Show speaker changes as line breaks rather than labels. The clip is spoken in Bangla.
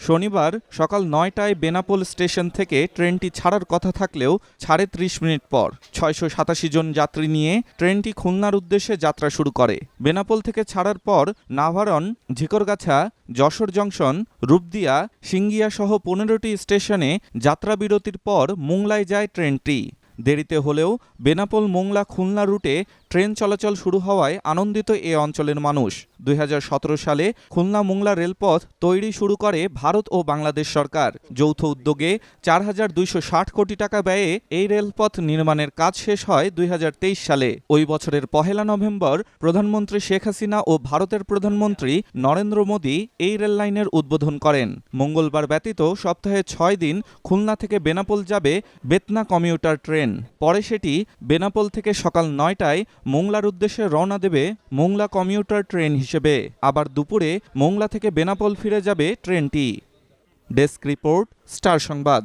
শনিবার সকাল ৯টায় বেনাপোল স্টেশন থেকে ট্রেনটি ছাড়ার কথা থাকলেও ছাড়ে ৩০ মিনিট পর ৬৮৭ জন যাত্রী নিয়ে ট্রেনটি খুলনার উদ্দেশ্যে যাত্রা শুরু করে। বেনাপোল থেকে ছাড়ার পর নাভারন, ঝিকরগাছা, যশোর জংশন, রূপদিয়া, সিঙ্গিয়া সহ ১৫টি স্টেশনে যাত্রাবিরতির পর মোংলায় যায় ট্রেনটি। দেরিতে হলেও বেনাপোল মোংলা খুলনা রুটে ট্রেন চলাচল শুরু হওয়ায় আনন্দিত এ অঞ্চলের মানুষ। ২০১৭ সালে খুলনা মোংলা রেলপথ তৈরি শুরু করে ভারত ও বাংলাদেশ সরকার। যৌথ উদ্যোগে ৪,২৬০ কোটি টাকা ব্যয়ে এই রেলপথ নির্মাণের কাজ শেষ হয় ২০২৩ সালে। ওই বছরের ১ নভেম্বর প্রধানমন্ত্রী শেখ হাসিনা ও ভারতের প্রধানমন্ত্রী নরেন্দ্র মোদী এই রেললাইনের উদ্বোধন করেন। মঙ্গলবার ব্যতীত সপ্তাহে ৬ দিন খুলনা থেকে বেনাপোল যাবে বেতনা কমিউটার ট্রেন। পরে সেটি বেনাপোল থেকে সকাল ৯টায় মোংলার উদ্দেশ্যে রওনা দেবে মোংলা কমিউটার ট্রেন হিসেবে। আবার দুপুরে মোংলা থেকে বেনাপোল ফিরে যাবে ট্রেনটি। ডেস্ক রিপোর্ট, স্টার সংবাদ।